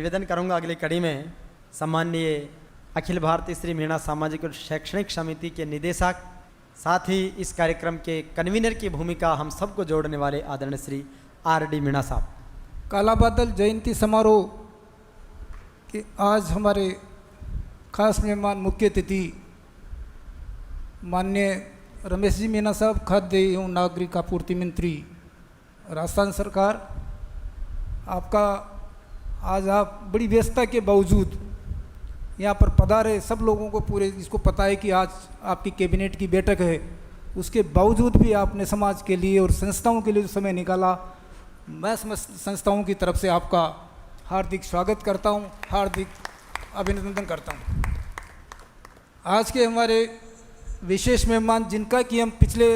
निवेदन करूंगा अगली कड़ी में सम्माननीय अखिल भारतीय श्री मीणा सामाजिक और शैक्षणिक समिति के निदेशक, साथ ही इस कार्यक्रम के कन्वीनर की भूमिका हम सबको जोड़ने वाले आदरणीय श्री R.D. मीणा साहब। काला बादल जयंती समारोह के आज हमारे खास मेहमान मुख्य अतिथि माननीय रमेश जी मीणा साहब, खाद्य एवं नागरिक आपूर्ति मंत्री राजस्थान सरकार। आपका आज आप बड़ी व्यस्तता के बावजूद यहाँ पर पधारे, सब लोगों को पूरे जिसको पता है कि आज आपकी कैबिनेट की बैठक है, उसके बावजूद भी आपने समाज के लिए और संस्थाओं के लिए जो समय निकाला, मैं समस्त संस्थाओं की तरफ से आपका हार्दिक स्वागत करता हूँ, हार्दिक अभिनंदन करता हूँ। आज के हमारे विशेष मेहमान जिनका कि हम पिछले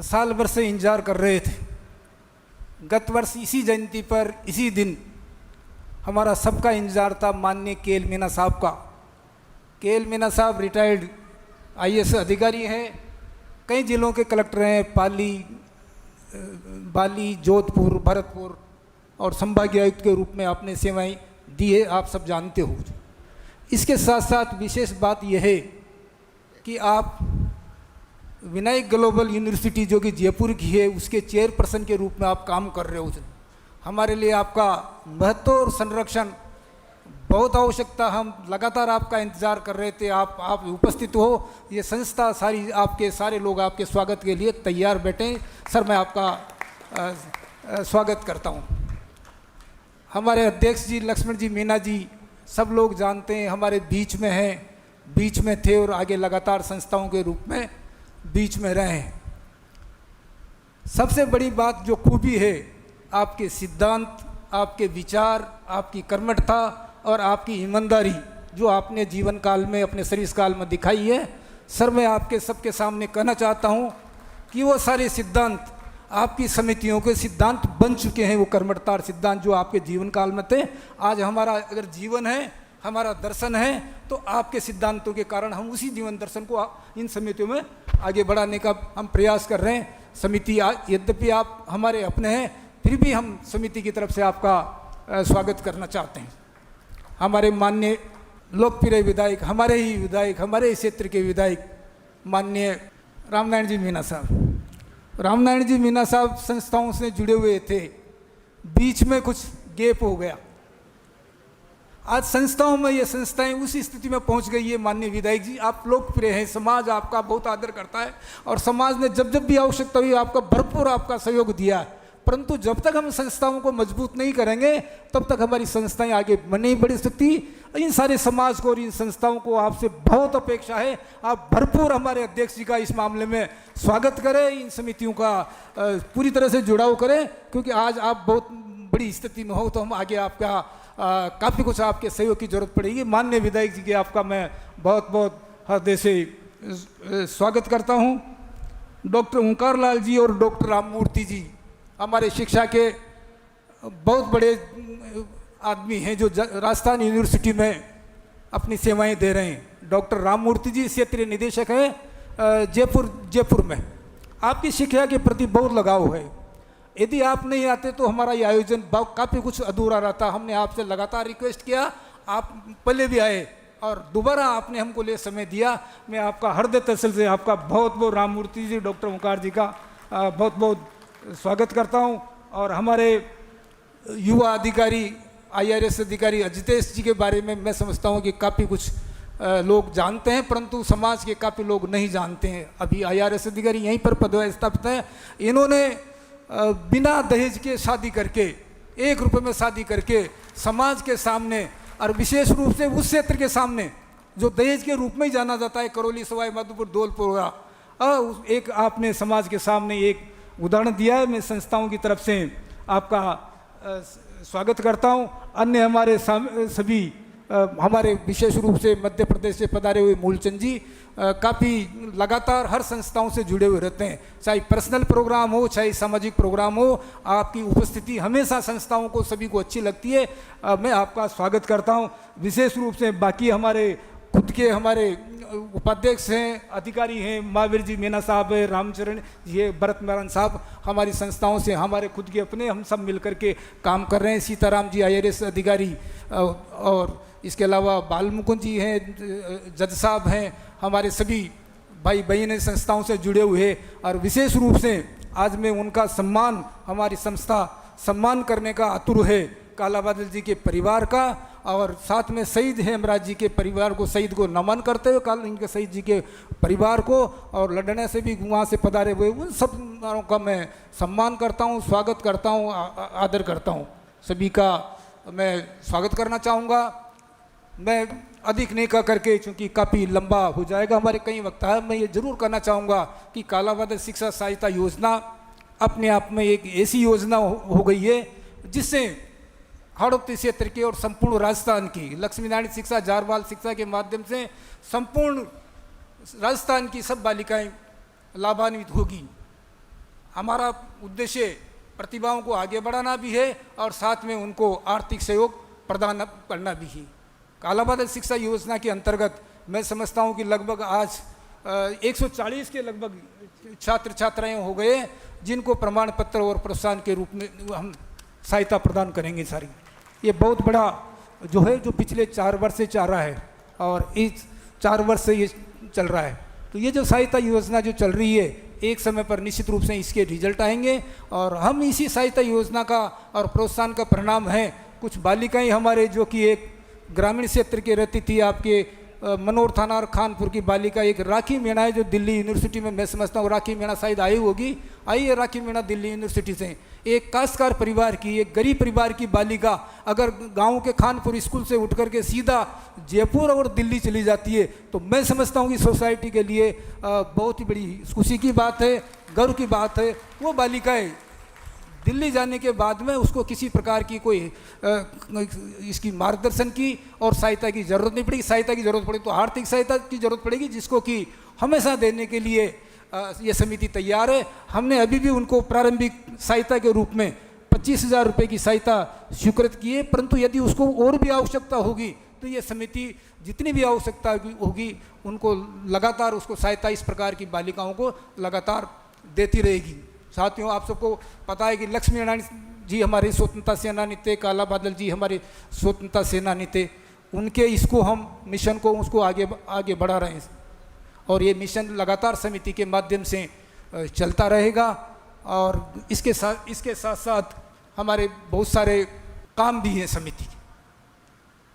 साल भर से इंतजार कर रहे थे, गत वर्ष इसी जयंती पर इसी दिन हमारा सबका इंतजार था, माननीय KL मीणा साहब का। KL मीणा साहब रिटायर्ड IAS अधिकारी हैं, कई जिलों के कलेक्टर हैं, पाली, बाली, जोधपुर, भरतपुर और संभागीय आयुक्त के रूप में आपने सेवाएं दी है, आप सब जानते हो। इसके साथ साथ विशेष बात यह है कि आप विनायक ग्लोबल यूनिवर्सिटी जो कि जयपुर की है, उसके चेयरपर्सन के रूप में आप काम कर रहे हो। हमारे लिए आपका महत्व और संरक्षण बहुत आवश्यकता, हम लगातार आपका इंतज़ार कर रहे थे, आप उपस्थित हो। ये संस्था सारी आपके सारे लोग आपके स्वागत के लिए तैयार बैठे। सर मैं आपका स्वागत करता हूँ। हमारे अध्यक्ष जी लक्ष्मण जी मीणा जी सब लोग जानते हैं, हमारे बीच में हैं, बीच में थे और आगे लगातार संस्थाओं के रूप में बीच में रहे हैं। सबसे बड़ी बात जो खूबी है, आपके सिद्धांत, आपके विचार, आपकी कर्मठता और आपकी ईमानदारी जो आपने जीवन काल में, अपने सर्विस काल में दिखाई है। सर मैं आपके सबके सामने कहना चाहता हूँ कि वो सारे सिद्धांत आपकी समितियों के सिद्धांत बन चुके हैं, वो कर्मठता और सिद्धांत जो आपके जीवन काल में थे। आज हमारा अगर जीवन है, हमारा दर्शन है, तो आपके सिद्धांतों के कारण हम उसी जीवन दर्शन को इन समितियों में आगे बढ़ाने का हम प्रयास कर रहे हैं। समिति यद्यपि आप हमारे अपने हैं, फिर भी हम समिति की तरफ से आपका स्वागत करना चाहते हैं। हमारे माननीय लोकप्रिय विधायक, हमारे ही विधायक, हमारे क्षेत्र के विधायक माननीय रामनारायण जी मीणा साहब। रामनारायण जी मीणा साहब संस्थाओं से जुड़े हुए थे, बीच में कुछ गैप हो गया। आज संस्थाओं में ये संस्थाएं उसी स्थिति में पहुंच गई है। माननीय विधायक जी, आप लोकप्रिय हैं, समाज आपका बहुत आदर करता है और समाज ने जब जब भी आवश्यकता हुई आपका भरपूर आपका सहयोग दिया है। परंतु जब तक हम संस्थाओं को मजबूत नहीं करेंगे, तब तक हमारी संस्थाएं आगे नहीं बढ़ सकती। इन सारे समाज को और इन संस्थाओं को आपसे बहुत अपेक्षा है, आप भरपूर हमारे अध्यक्ष जी का इस मामले में स्वागत करें, इन समितियों का पूरी तरह से जुड़ाव करें, क्योंकि आज आप बहुत बड़ी स्थिति में हो, तो हम आगे आपका काफ़ी कुछ आपके सहयोग की जरूरत पड़ेगी। माननीय विधायक जी के आपका मैं बहुत बहुत हृदय से स्वागत करता हूँ। डॉक्टर ओंकार लाल जी और डॉक्टर राममूर्ति जी हमारे शिक्षा के बहुत बड़े आदमी हैं, जो राजस्थान यूनिवर्सिटी में अपनी सेवाएं दे रहे हैं। डॉक्टर राममूर्ति जी क्षेत्रीय निदेशक हैं जयपुर में। आपकी शिक्षा के प्रति बहुत लगाव है। यदि आप नहीं आते तो हमारा ये आयोजन काफ़ी कुछ अधूरा रहता। हमने आपसे लगातार रिक्वेस्ट किया, आप पहले भी आए और दोबारा आपने हमको लिए समय दिया। मैं आपका हृदय तसल से आपका बहुत बहुत राममूर्ति जी, डॉक्टर ओंकार जी का बहुत बहुत स्वागत करता हूं। और हमारे युवा अधिकारी IRS अधिकारी अजितेश जी के बारे में मैं समझता हूं कि काफ़ी कुछ लोग जानते हैं, परंतु समाज के काफ़ी लोग नहीं जानते हैं। अभी IRS अधिकारी यहीं पर पदस्थापित हैं। इन्होंने बिना दहेज के शादी करके, 1 रुपये में शादी करके समाज के सामने और विशेष रूप से उस क्षेत्र के सामने जो दहेज के रूप में ही जाना जाता है, करौली, सवाई माधोपुर, धौलपुर, एक आपने समाज के सामने एक उदाहरण दिया है। मैं संस्थाओं की तरफ से आपका स्वागत करता हूं। अन्य हमारे सभी हमारे विशेष रूप से मध्य प्रदेश से पधारे हुए मूलचंद जी काफ़ी लगातार हर संस्थाओं से जुड़े हुए रहते हैं, चाहे पर्सनल प्रोग्राम हो, चाहे सामाजिक प्रोग्राम हो। आपकी उपस्थिति हमेशा संस्थाओं को सभी को अच्छी लगती है। मैं आपका स्वागत करता हूं। विशेष रूप से बाकी हमारे खुद के हमारे उपाध्यक्ष हैं, अधिकारी हैं, महावीर जी मीना साहब है, रामचरण जी है, भरत नारायण साहब, हमारी संस्थाओं से, हमारे खुद के अपने, हम सब मिलकर के काम कर रहे हैं। सीताराम जी IRS अधिकारी, और इसके अलावा बाल मुकुंद जी हैं, जज साहब हैं, हमारे सभी भाई बहन संस्थाओं से जुड़े हुए। और विशेष रूप से आज मैं उनका सम्मान, हमारी संस्था सम्मान करने का आतुर है काला बादल जी के परिवार का, और साथ में शहीद हेमराज जी के परिवार को, शहीद को नमन करते हुए इनके शहीद जी के परिवार को, और लड़ने से भी वहाँ से पधारे हुए उन सब का मैं सम्मान करता हूँ, स्वागत करता हूँ, आदर करता हूँ। सभी का मैं स्वागत करना चाहूँगा। मैं अधिक नहीं कह करके, चूँकि काफ़ी लंबा हो जाएगा, हमारे कई वक्त है, मैं ये जरूर कहना चाहूँगा कि काला बादल शिक्षा सहायता योजना अपने आप में एक ऐसी योजना हो गई है जिससे हाड़ौती क्षेत्र के और संपूर्ण राजस्थान की लक्ष्मी नारायण शिक्षा, जारवाल शिक्षा के माध्यम से संपूर्ण राजस्थान की सब बालिकाएं लाभान्वित होगी। हमारा उद्देश्य प्रतिभाओं को आगे बढ़ाना भी है और साथ में उनको आर्थिक सहयोग प्रदान करना भी है। काला बादल शिक्षा योजना के अंतर्गत मैं समझता हूँ कि लगभग आज 140 के लगभग छात्र छात्राएं हो गए जिनको प्रमाण पत्र और प्रोत्साहन के रूप में हम सहायता प्रदान करेंगे सारी। ये बहुत बड़ा जो है, जो पिछले 4 वर्ष से चल रहा है और इस 4 वर्ष से ये चल रहा है। तो ये जो सहायता योजना जो चल रही है, एक समय पर निश्चित रूप से इसके रिजल्ट आएंगे और हम इसी सहायता योजना का और प्रोत्साहन का परिणाम है। कुछ बालिकाएं हमारे जो कि एक ग्रामीण क्षेत्र की रहती थी, आपके मनोर थाना और खानपुर की बालिका एक राखी मीणा है जो दिल्ली यूनिवर्सिटी में, मैं समझता हूँ राखी मीणा शायद आई होगी, आई है राखी मीणा दिल्ली यूनिवर्सिटी से। एक काश्तकार परिवार की, एक गरीब परिवार की बालिका अगर गांव के खानपुर स्कूल से उठ करके सीधा जयपुर और दिल्ली चली जाती है तो मैं समझता हूँ कि सोसाइटी के लिए बहुत ही बड़ी खुशी की बात है, गर्व की बात है। वो बालिकाएँ दिल्ली जाने के बाद में उसको किसी प्रकार की कोई इसकी मार्गदर्शन की और सहायता की ज़रूरत नहीं पड़ेगी। सहायता की ज़रूरत पड़े तो आर्थिक सहायता की ज़रूरत पड़ेगी, जिसको कि हमेशा देने के लिए ये समिति तैयार है। हमने अभी भी उनको प्रारंभिक सहायता के रूप में 25,000 रुपये की सहायता स्वीकृत की है, परंतु यदि उसको और भी आवश्यकता होगी तो ये समिति जितनी भी आवश्यकता होगी उनको लगातार उसको सहायता इस प्रकार की बालिकाओं को लगातार देती रहेगी। साथियों, आप सबको पता है कि लक्ष्मी नारायण जी हमारे स्वतंत्रता सेनानी थे, काला बादल जी हमारे स्वतंत्रता सेनानी थे। उनके इसको हम मिशन को उसको आगे बढ़ा रहे हैं और ये मिशन लगातार समिति के माध्यम से चलता रहेगा। और इसके साथ साथ हमारे बहुत सारे काम भी हैं समिति के।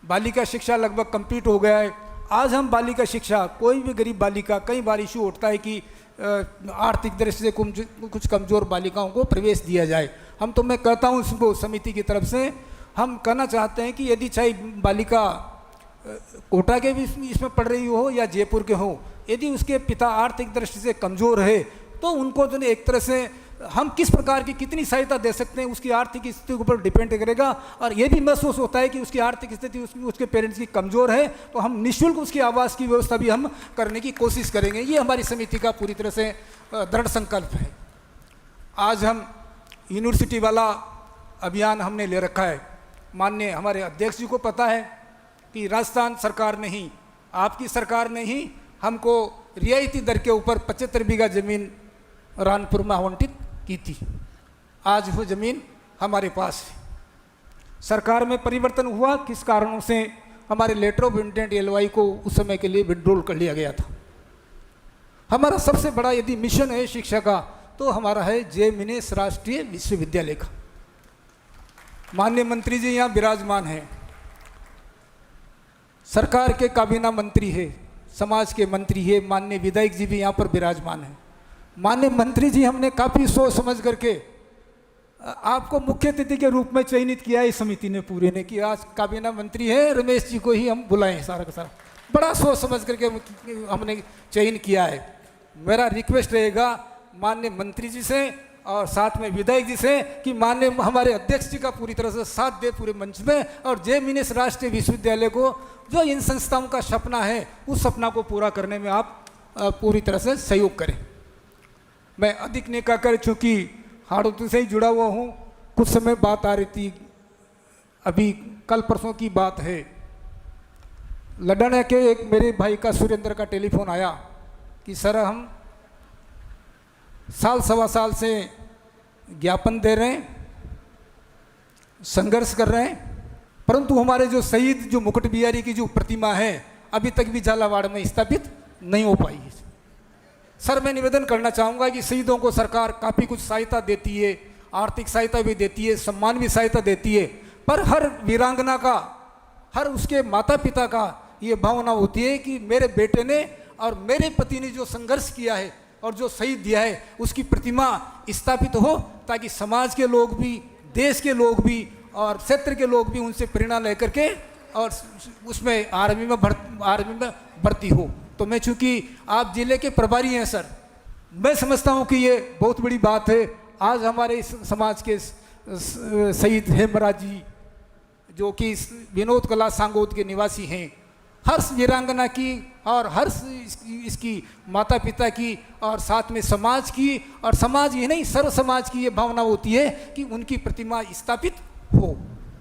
बालिका शिक्षा लगभग कंप्लीट हो गया है। आज हम बालिका शिक्षा, कोई भी गरीब बालिका, कई बार इशू उठता है कि आर्थिक दृष्टि से कुछ कमज़ोर बालिकाओं को प्रवेश दिया जाए। मैं कहता हूँ इसको समिति की तरफ से हम कहना चाहते हैं कि यदि चाहे बालिका कोटा के भी इसमें पढ़ रही हो या जयपुर के हो, यदि उसके पिता आर्थिक दृष्टि से कमज़ोर है तो उनको जो एक तरह से हम किस प्रकार की कितनी सहायता दे सकते हैं उसकी आर्थिक स्थिति के ऊपर डिपेंड करेगा। और ये भी महसूस होता है कि उसकी आर्थिक स्थिति उसके पेरेंट्स की कमज़ोर है तो हम निःशुल्क उसकी आवास की व्यवस्था भी हम करने की कोशिश करेंगे। ये हमारी समिति का पूरी तरह से दृढ़ संकल्प है। आज हम यूनिवर्सिटी वाला अभियान हमने ले रखा है। माननीय हमारे अध्यक्ष जी को पता है कि राजस्थान सरकार ने ही, आपकी सरकार ने ही हमको रियायती दर के ऊपर 75 बीघा ज़मीन रानपुर में आवंटित की थी। आज वो ज़मीन हमारे पास है। सरकार में परिवर्तन हुआ, किस कारणों से हमारे लेटर ऑफ इंटेंट LOI को उस समय के लिए विड्रॉल कर लिया गया था। हमारा सबसे बड़ा यदि मिशन है शिक्षा का तो हमारा है जे मिनेश राष्ट्रीय विश्वविद्यालय का। माननीय मंत्री जी यहाँ विराजमान हैं, सरकार के काबीना मंत्री है, समाज के मंत्री है, माननीय विधायक जी भी यहाँ पर विराजमान हैं। माननीय मंत्री जी, हमने काफ़ी सोच समझ करके आपको मुख्य अतिथि के रूप में चयनित किया है इस समिति ने पूरे ने कि आज काबीना मंत्री है रमेश जी को ही हम बुलाएं। सारा का सारा बड़ा सोच समझ करके हमने चयन किया है। मेरा रिक्वेस्ट रहेगा माननीय मंत्री जी से और साथ में विधायक जी से कि माननीय हमारे अध्यक्ष जी का पूरी तरह से साथ दे पूरे मंच में, और जे मिनेश राष्ट्रीय विश्वविद्यालय को जो इन संस्थाओं का सपना है उस सपना को पूरा करने में आप पूरी तरह से सहयोग करें। मैं अधिक नहीं कहकर, चूँकि हाड़ौती से ही जुड़ा हुआ हूँ, कुछ समय बात आ रही थी, अभी कल परसों की बात है, लड़ाने के एक मेरे भाई का सुरेंद्र का टेलीफोन आया कि सर हम साल सवा साल से ज्ञापन दे रहे हैं, संघर्ष कर रहे हैं, परंतु हमारे जो शहीद जो मुकुट बिहारी की जो प्रतिमा है अभी तक भी झालावाड़ में स्थापित नहीं हो पाई है। सर मैं निवेदन करना चाहूँगा कि शहीदों को सरकार काफ़ी कुछ सहायता देती है, आर्थिक सहायता भी देती है, सम्मान भी सहायता देती है, पर हर वीरांगना का, हर उसके माता पिता का ये भावना होती है कि मेरे बेटे ने और मेरे पति ने जो संघर्ष किया है और जो शहीद दिया है उसकी प्रतिमा स्थापित हो, ताकि समाज के लोग भी, देश के लोग भी और क्षेत्र के लोग भी उनसे प्रेरणा लेकर के और उसमें आर्मी में भर्ती हो। तो मैं चूँकि आप जिले के प्रभारी हैं सर, मैं समझता हूँ कि ये बहुत बड़ी बात है। आज हमारे इस समाज के शहीद हेमराज जी जो कि विनोद कला सांगोद के निवासी हैं, हर वीरांगना की और हर इसकी माता पिता की और साथ में समाज की, और समाज ही नहीं सर्व समाज की ये भावना होती है कि उनकी प्रतिमा स्थापित हो।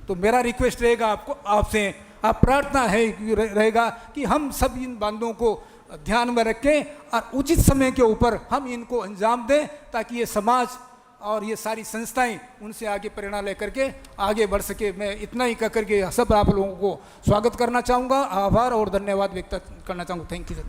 तो मेरा रिक्वेस्ट रहेगा आपको, आपसे आप प्रार्थना है रहेगा कि हम सब इन बातों को ध्यान में रखें और उचित समय के ऊपर हम इनको अंजाम दें, ताकि ये समाज और ये सारी संस्थाएं उनसे आगे प्रेरणा लेकर के आगे बढ़ सके। मैं इतना ही कह करके सब आप लोगों को स्वागत करना चाहूँगा, आभार और धन्यवाद व्यक्त करना चाहूँगा। Thank you sir.